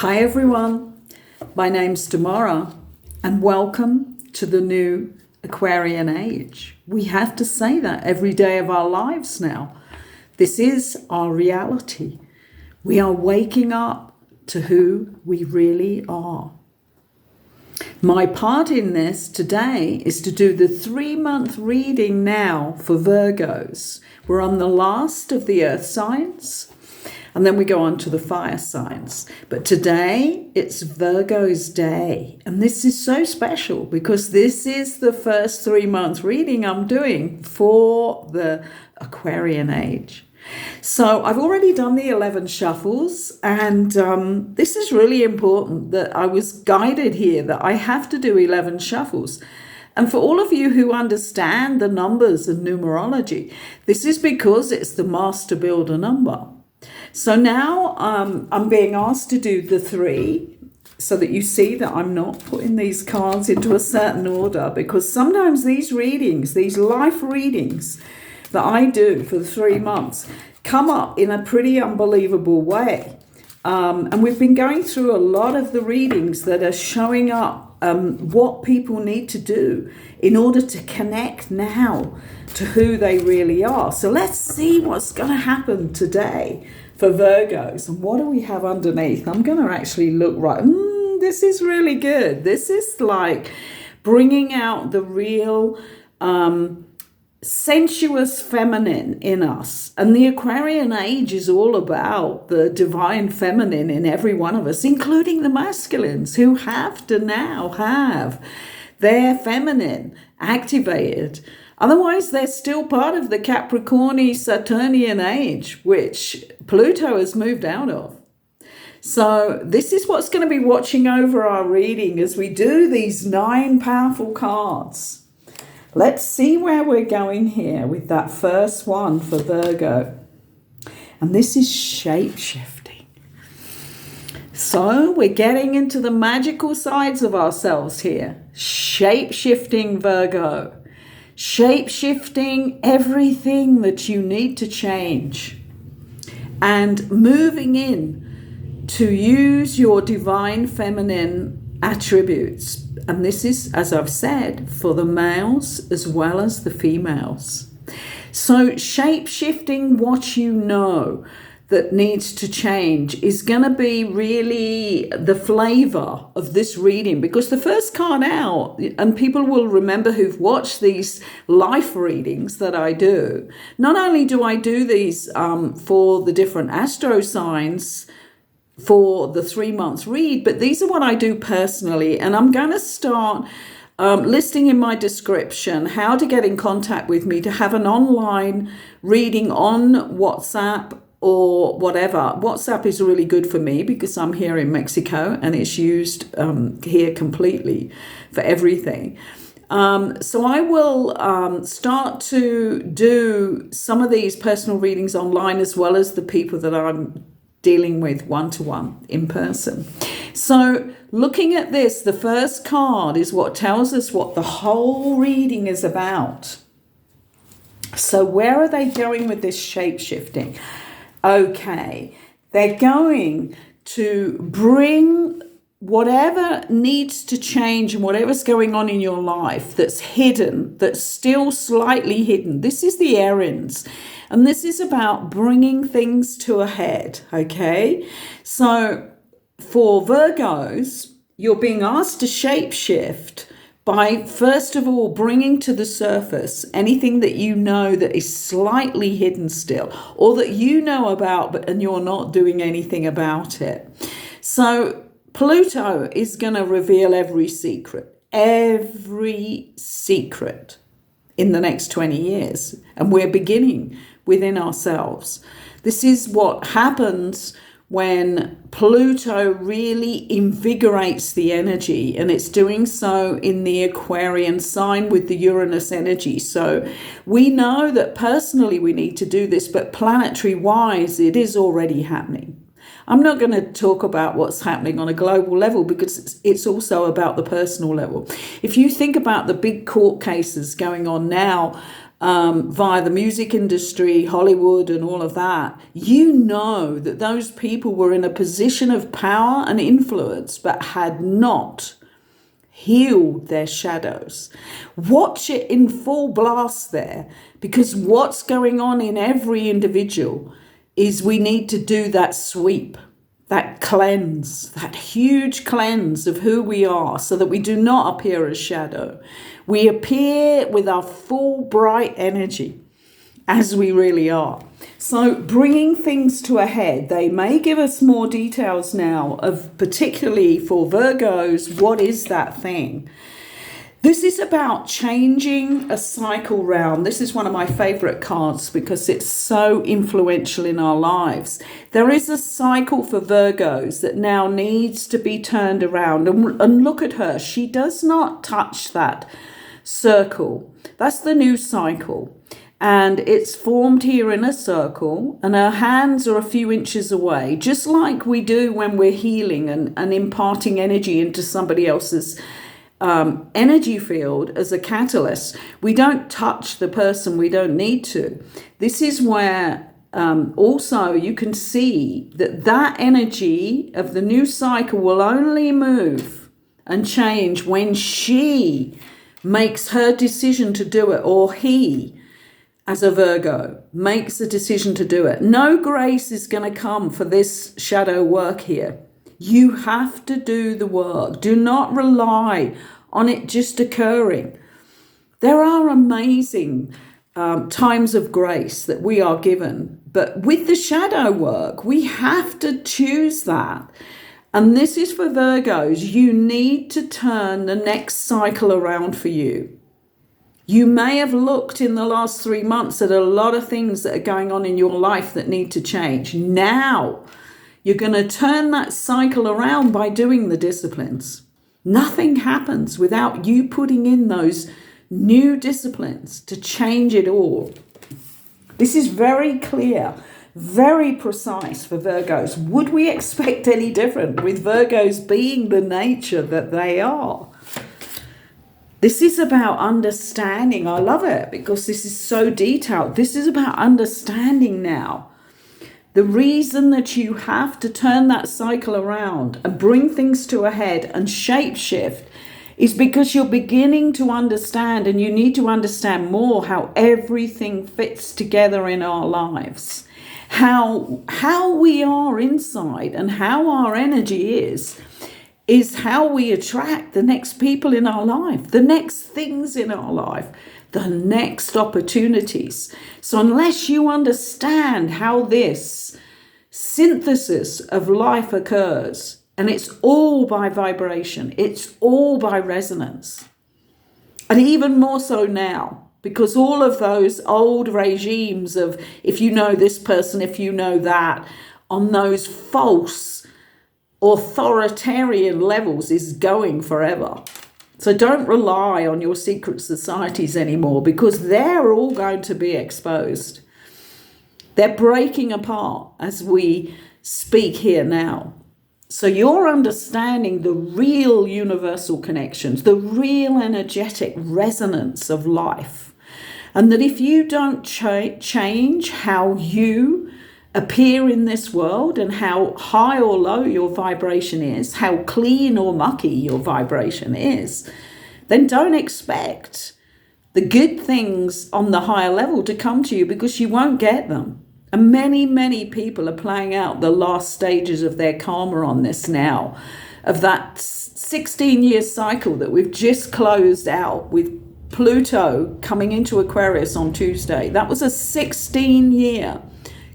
Hi everyone, my name's Tamara and welcome to the new Aquarian age. We have to say that every day of our lives now. This is our reality. We are waking up to who we really are. My part in this today is to do the 3-month reading now for Virgos. We're on the last of the earth signs. And then we go on to the fire signs. But today, it's Virgo's day. And this is so special because this is the first 3-month reading I'm doing for the Aquarian age. So I've already done the 11 shuffles. And this is really important that I was guided here that I have to do 11 shuffles. And for all of you who understand the numbers and numerology, this is because it's the master builder number. So now I'm being asked to do the 3 so that you see that I'm not putting these cards into a certain order, because sometimes these readings, these life readings that I do for the 3 months come up in a pretty unbelievable way. And we've been going through a lot of the readings that are showing up what people need to do in order to connect now to who they really are. So let's see what's going to happen today for Virgos. And what do we have underneath? I'm going to actually look right. This is really good. This is like bringing out the real sensuous feminine in us. And the Aquarian age is all about the divine feminine in every one of us, including the masculines who have to now have their feminine activated. Otherwise, they're still part of the Capricorni Saturnian age, which Pluto has moved out of. So this is what's going to be watching over our reading as we do these 9 powerful cards. Let's see where we're going here with that first one for Virgo. And this is shape-shifting. So we're getting into the magical sides of ourselves here. Shape-shifting Virgo. Shape-shifting everything that you need to change. And moving in to use your divine feminine attributes. And this is, as I've said, for the males as well as the females. So shape-shifting what you know that needs to change is going to be really the flavor of this reading, because the first card out, and people will remember who've watched these life readings that I do, not only do I do these for the different astro signs for the 3-month read, but these are what I do personally. And I'm going to start listing in my description how to get in contact with me to have an online reading on WhatsApp or whatever. WhatsApp is really good for me because I'm here in Mexico and it's used here completely for everything. So I will start to do some of these personal readings online as well as the people that I'm dealing with one-to-one in person. So looking at this, the first card is what tells us what the whole reading is about. So where are they going with this shape-shifting? Okay, they're going to bring whatever needs to change and whatever's going on in your life that's hidden, that's still slightly hidden. This is the errands. And this is about bringing things to a head, okay? So for Virgos, you're being asked to shapeshift by, first of all, bringing to the surface anything that you know that is slightly hidden still, or that you know about and you're not doing anything about it. So Pluto is going to reveal every secret in the next 20 years. And we're beginning within ourselves. This is what happens when Pluto really invigorates the energy, and it's doing so in the Aquarian sign with the Uranus energy. So we know that personally we need to do this, but planetary wise, it is already happening. I'm not going to talk about what's happening on a global level because it's also about the personal level. If you think about the big court cases going on now via the music industry, Hollywood and all of that, you know that those people were in a position of power and influence but had not healed their shadows. Watch it in full blast there, because what's going on in every individual is we need to do that sweep, that cleanse, that huge cleanse of who we are, so that we do not appear as shadow. We appear with our full bright energy as we really are. So bringing things to a head, they may give us more details now of, particularly for Virgos, what is that thing? This is about changing a cycle round. This is one of my favorite cards because it's so influential in our lives. There is a cycle for Virgos that now needs to be turned around. And look at her. She does not touch that circle. That's the new cycle. And it's formed here in a circle, and her hands are a few inches away, just like we do when we're healing and imparting energy into somebody else's energy field as a catalyst. We don't touch the person, we don't need to. This is where also you can see that energy of the new cycle will only move and change when she makes her decision to do it, or he, as a Virgo, makes a decision to do it. No grace is going to come for this shadow work here. You have to do the work. Do not rely on it just occurring. There are amazing times of grace that we are given, but with the shadow work, we have to choose that. And this is for Virgos. You need to turn the next cycle around for you. You may have looked in the last 3 months at a lot of things that are going on in your life that need to change. Now, you're going to turn that cycle around by doing the disciplines. Nothing happens without you putting in those new disciplines to change it all. This is very clear, very precise for Virgos. Would we expect any different with Virgos being the nature that they are? This is about understanding. I love it because this is so detailed. This is about understanding now. The reason that you have to turn that cycle around and bring things to a head and shape shift is because you're beginning to understand, and you need to understand more, how everything fits together in our lives. How we are inside and how our energy is how we attract the next people in our life, the next things in our life, the next opportunities. So unless you understand how this synthesis of life occurs, and it's all by vibration, it's all by resonance, and even more so now, because all of those old regimes of if you know this person, if you know that, on those false authoritarian levels is going forever. So don't rely on your secret societies anymore, because they're all going to be exposed. They're breaking apart as we speak here now. So you're understanding the real universal connections, the real energetic resonance of life. And that if you don't change how you appear in this world and how high or low your vibration is, how clean or mucky your vibration is, then don't expect the good things on the higher level to come to you, because you won't get them. And many, many people are playing out the last stages of their karma on this now, of that 16-year cycle that we've just closed out with Pluto coming into Aquarius on Tuesday. That was a 16-year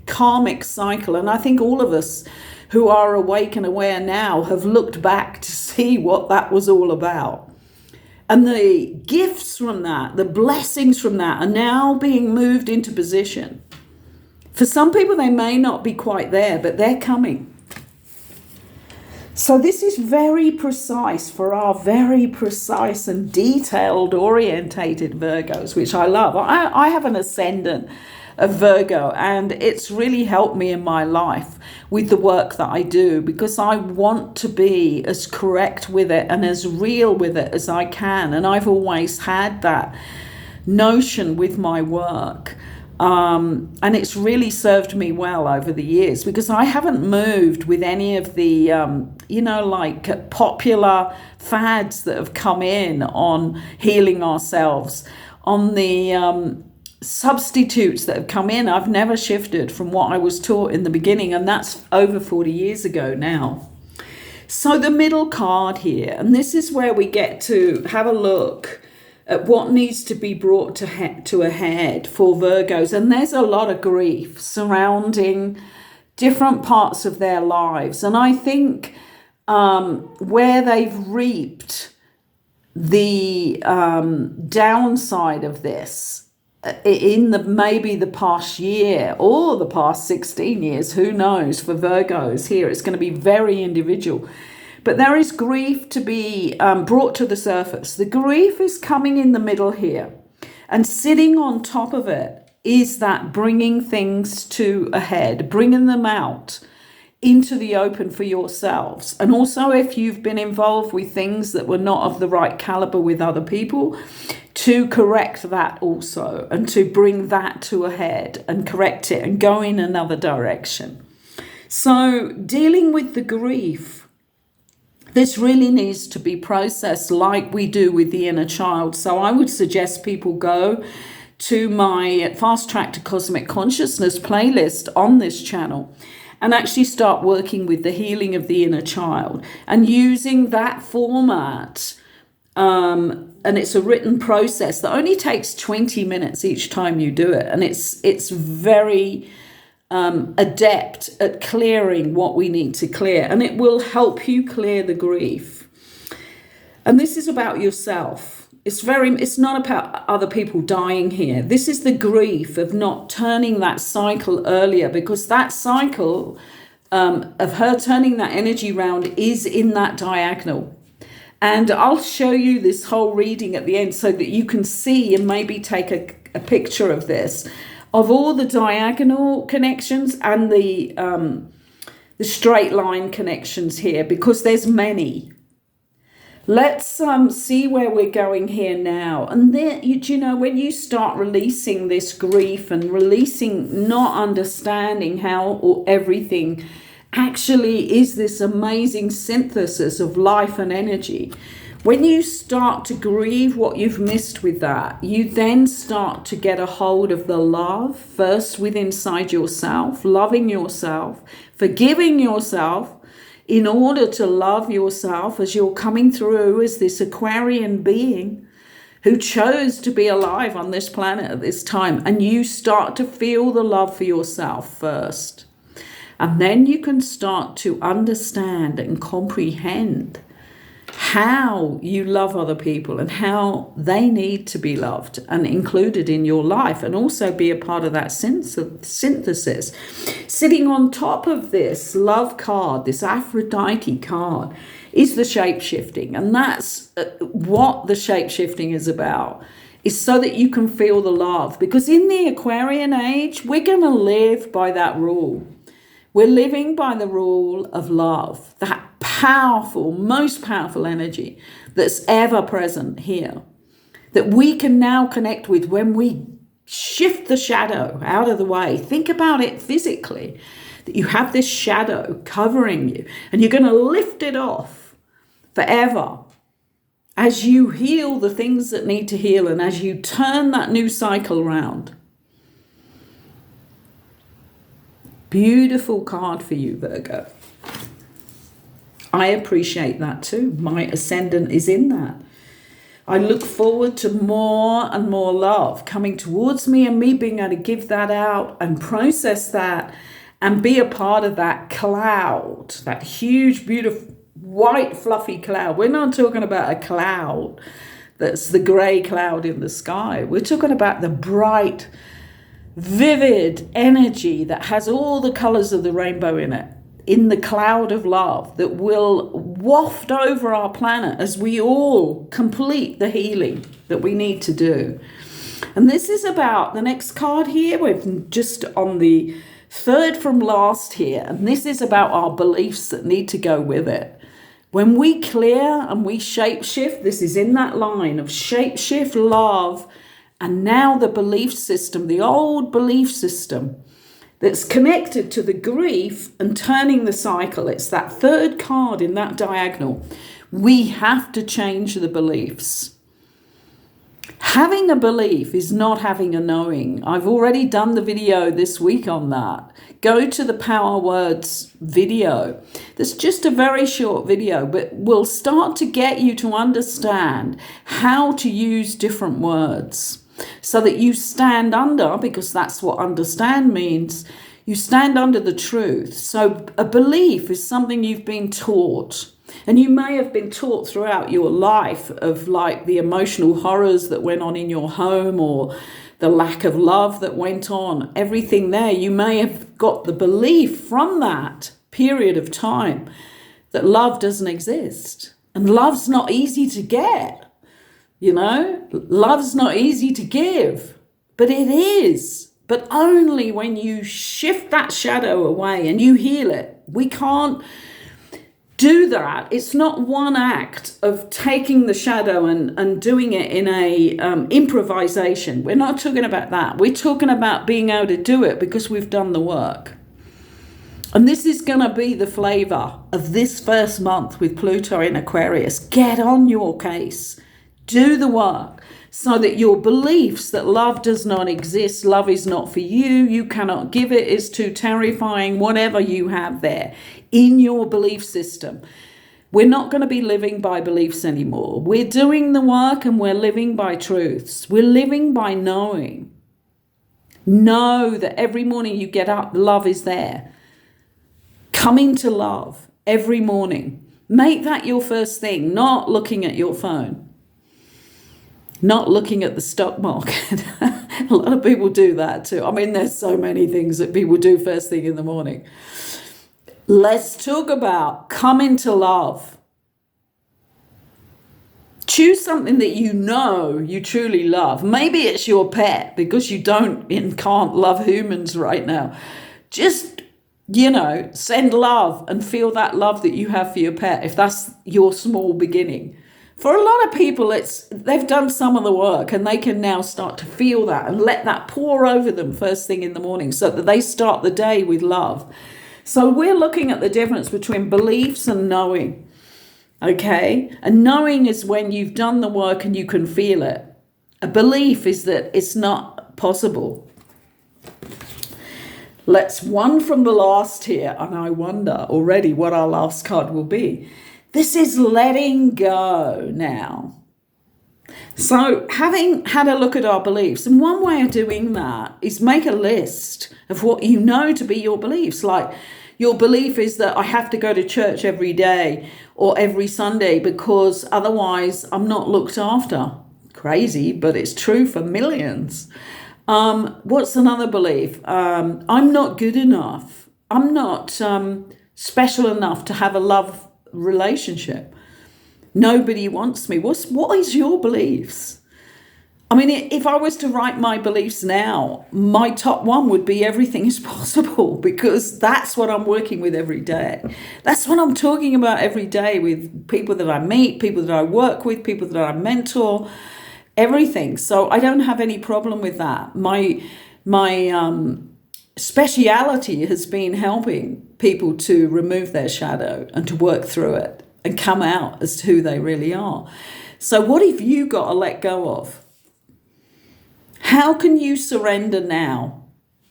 karmic cycle, and I think all of us who are awake and aware now have looked back to see what that was all about, and the gifts from that, the blessings from that, are now being moved into position. For some people they may not be quite there, but they're coming. So this is very precise for our very precise and detailed orientated Virgos, which I love. I have an ascendant of Virgo, and it's really helped me in my life with the work that I do, because I want to be as correct with it and as real with it as I can. And I've always had that notion with my work. And it's really served me well over the years, because I haven't moved with any of the, like popular fads that have come in on healing ourselves, on the substitutes that have come in. I've never shifted from what I was taught in the beginning, and that's over 40 years ago now. So the middle card here, and this is where we get to have a look at what needs to be brought to a head for Virgos. And there's a lot of grief surrounding different parts of their lives. And I think where they've reaped the downside of this in maybe the past year or the past 16 years, who knows, for Virgos here, it's going to be very individual. But there is grief to be brought to the surface. The grief is coming in the middle here. And sitting on top of it is that bringing things to a head, bringing them out into the open for yourselves. And also, if you've been involved with things that were not of the right caliber with other people, to correct that also, and to bring that to a head and correct it and go in another direction. So dealing with the grief, this really needs to be processed like we do with the inner child. So I would suggest people go to my Fast Track to Cosmic Consciousness playlist on this channel and actually start working with the healing of the inner child and using that format. And it's a written process that only takes 20 minutes each time you do it. And it's very adept at clearing what we need to clear, and it will help you clear the grief. And this is about yourself. It's not about other people dying here. This is the grief of not turning that cycle earlier, because that cycle of her turning that energy round is in that diagonal. And I'll show you this whole reading at the end so that you can see and maybe take a picture of this, of all the diagonal connections and the straight line connections here, because there's many. Let's see where we're going here now. And then, when you start releasing this grief and releasing not understanding how or everything actually is this amazing synthesis of life and energy, when you start to grieve what you've missed with that, you then start to get a hold of the love first within inside yourself, loving yourself, forgiving yourself in order to love yourself as you're coming through as this Aquarian being who chose to be alive on this planet at this time. And you start to feel the love for yourself first. And then you can start to understand and comprehend how you love other people and how they need to be loved and included in your life, and also be a part of that synthesis. Sitting on top of this love card, this Aphrodite card, is the shape-shifting. And that's what the shape-shifting is about, is so that you can feel the love. Because in the Aquarian age, we're going to live by that rule. We're living by the rule of love, that powerful, most powerful energy that's ever present here, that we can now connect with when we shift the shadow out of the way. Think about it physically, that you have this shadow covering you, and you're going to lift it off forever as you heal the things that need to heal, and as you turn that new cycle around. Beautiful card for you, Virgo. I appreciate that too. My ascendant is in that. I look forward to more and more love coming towards me, and me being able to give that out and process that and be a part of that cloud, that huge, beautiful, white, fluffy cloud. We're not talking about a cloud that's the grey cloud in the sky. We're talking about the bright, vivid energy that has all the colors of the rainbow in it, in the cloud of love that will waft over our planet as we all complete the healing that we need to do. And this is about the next card here. We're just on the third from last here, and this is about our beliefs that need to go with it. When we clear and we shape shift, this is in that line of shape shift, love, And now the belief system, the old belief system that's connected to the grief and turning the cycle, it's that third card in that diagonal. We have to change the beliefs. Having a belief is not having a knowing. I've already done the video this week on that. Go to the Power Words video. That's just a very short video, but will start to get you to understand how to use different words so that you stand under, because that's what understand means, you stand under the truth. So a belief is something you've been taught. And you may have been taught throughout your life of like the emotional horrors that went on in your home or the lack of love that went on, everything there. You may have got the belief from that period of time that love doesn't exist. And love's not easy to get, you know? Love's not easy to give, but it is. But only when you shift that shadow away and you heal it. We can't do that. It's not one act of taking the shadow and doing it in a improvisation. We're not talking about that. We're talking about being able to do it because we've done the work. And this is going to be the flavor of this first month with Pluto in Aquarius. Get on your case. Do the work so that your beliefs that love does not exist, love is not for you, you cannot give it, is too terrifying, whatever you have there in your belief system. We're not going to be living by beliefs anymore. We're doing the work and we're living by truths. We're living by knowing. Know that every morning you get up, love is there. Come into love every morning. Make that your first thing, not looking at your phone. Not looking at the stock market. A lot of people do that too. I mean, there's so many things that people do first thing in the morning. Let's talk about come into love. Choose something that you know you truly love. Maybe it's your pet because you don't and can't love humans right now. Just, send love and feel that love that you have for your pet if that's your small beginning. For a lot of people, they've done some of the work and they can now start to feel that and let that pour over them first thing in the morning so that they start the day with love. So we're looking at the difference between beliefs and knowing, okay? And knowing is when you've done the work and you can feel it. A belief is that it's not possible. Let's one from the last here, and I wonder already what our last card will be. This is letting go now. So having had a look at our beliefs, and one way of doing that is make a list of what you know to be your beliefs. Like your belief is that I have to go to church every day or every Sunday because otherwise I'm not looked after. Crazy, but it's true for millions. What's another belief? I'm not good enough. I'm not special enough to have a love relationship. Nobody wants me. What is your beliefs? I mean, if I was to write my beliefs now, my top one would be everything is possible, because that's what I'm working with every day. That's what I'm talking about every day with people that I meet, people that I work with, people that I mentor, everything. So I don't have any problem with that. My speciality has been helping people to remove their shadow and to work through it and come out as to who they really are. So what have you got to let go of? How can you surrender now?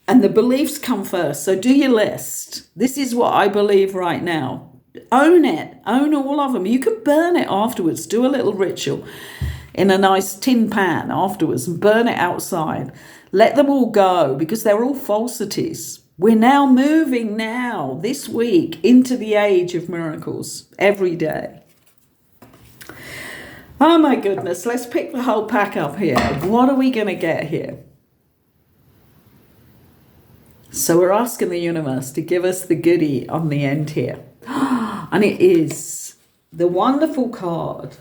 And the beliefs come first. So do your list. This is what I believe right now. Own it. Own all of them. You can burn it afterwards. Do a little ritual in a nice tin pan afterwards and burn it outside. Let them all go because they're all falsities. We're now moving this week into the age of miracles every day. Oh my goodness, let's pick the whole pack up here. What are we going to get here? So we're asking the universe to give us the goodie on the end here. And it is the wonderful card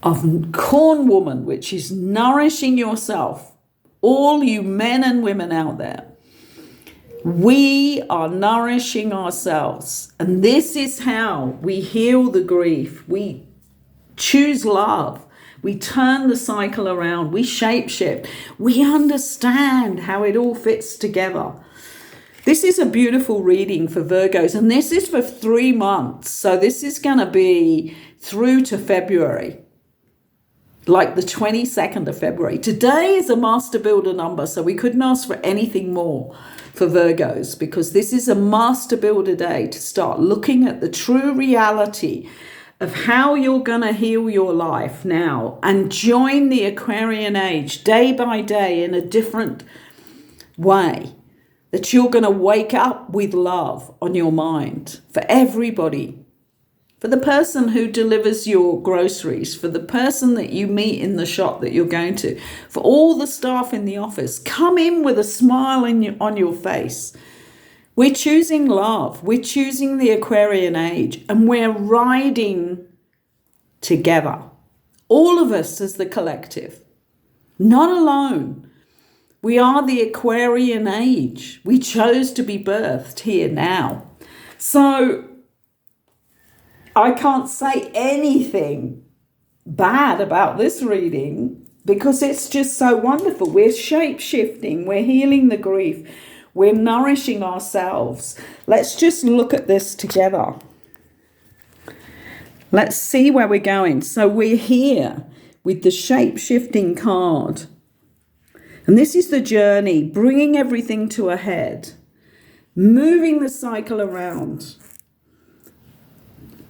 of Corn Woman, which is nourishing yourself. All you men and women out there, we are nourishing ourselves. And this is how we heal the grief. We choose love. We turn the cycle around. We shapeshift. We understand how it all fits together. This is a beautiful reading for Virgos, and this is for 3 months. So this is going to be through to February, like the 22nd of February. Today is a Master Builder number, so we couldn't ask for anything more for Virgos, because this is a Master Builder day to start looking at the true reality of how you're going to heal your life now and join the Aquarian age day by day in a different way. That you're going to wake up with love on your mind for everybody. For the person who delivers your groceries, for the person that you meet in the shop that you're going to, for all the staff in the office. Come in with a smile on your face. We're choosing love. We're choosing the Aquarian age, and we're riding together. All of us as the collective, not alone. We are the Aquarian age. We chose to be birthed here now. So I can't say anything bad about this reading because it's just so wonderful. We're shape-shifting. We're healing the grief. We're nourishing ourselves. Let's just look at this together. Let's see where we're going. So we're here with the shape-shifting card. And this is the journey, bringing everything to a head, moving the cycle around,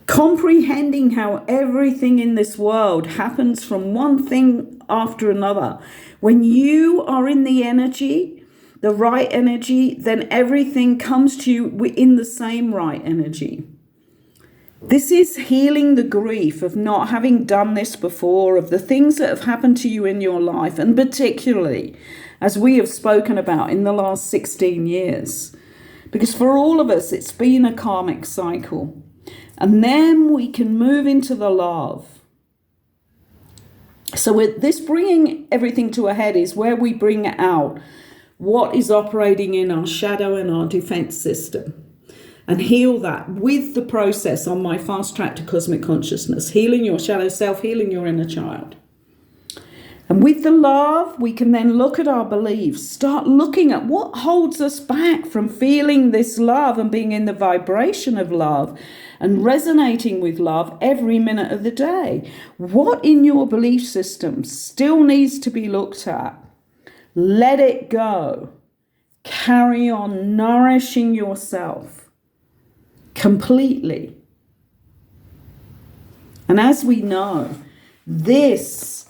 comprehending how everything in this world happens from one thing after another. When you are in the energy, the right energy, then everything comes to you in the same right energy. This is healing the grief of not having done this before, of the things that have happened to you in your life, and particularly, as we have spoken about, in the last 16 years. Because for all of us, it's been a karmic cycle. And then we can move into the love. So with this bringing everything to a head is where we bring out what is operating in our shadow and our defense system. And heal that with the process on my fast track to cosmic consciousness, healing your shadow self, healing your inner child. And with the love, we can then look at our beliefs, start looking at what holds us back from feeling this love and being in the vibration of love and resonating with love every minute of the day. What in your belief system still needs to be looked at? Let it go. Carry on nourishing yourself completely. And as we know, this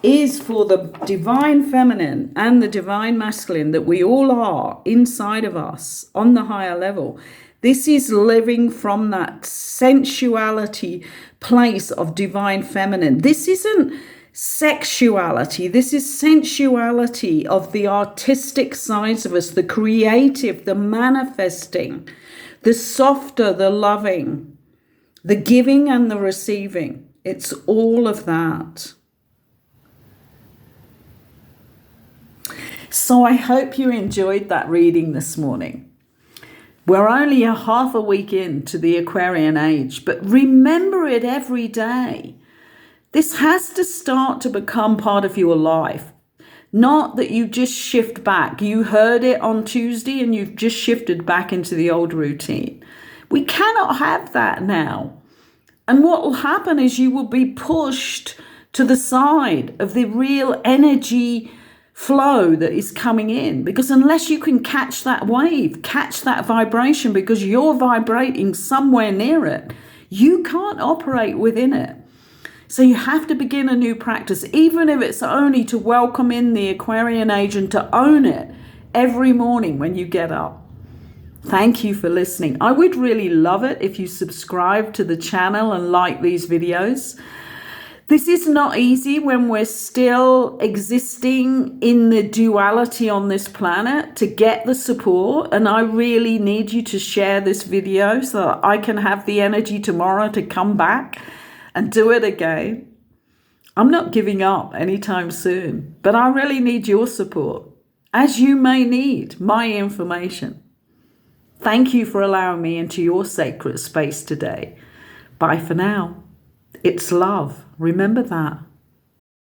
is for the divine feminine and the divine masculine that we all are inside of us on the higher level. This is living from that sensuality place of divine feminine. This isn't sexuality. This is sensuality of the artistic sides of us, the creative, the manifesting, the softer, the loving, the giving and the receiving. It's all of that. So I hope you enjoyed that reading this morning. We're only a half a week into the Aquarian age, but remember it every day. This has to start to become part of your life. Not that you just shift back. You heard it on Tuesday and you've just shifted back into the old routine. We cannot have that now. And what will happen is you will be pushed to the side of the real energy flow that is coming in. Because unless you can catch that wave, catch that vibration, because you're vibrating somewhere near it, you can't operate within it. So you have to begin a new practice, even if it's only to welcome in the Aquarian age and to own it every morning when you get up. Thank you for listening. I would really love it if you subscribe to the channel and like these videos. This is not easy when we're still existing in the duality on this planet to get the support. And I really need you to share this video so that I can have the energy tomorrow to come back and do it again. I'm not giving up anytime soon, but I really need your support, as you may need my information. Thank you for allowing me into your sacred space today. Bye for now. It's love. Remember that.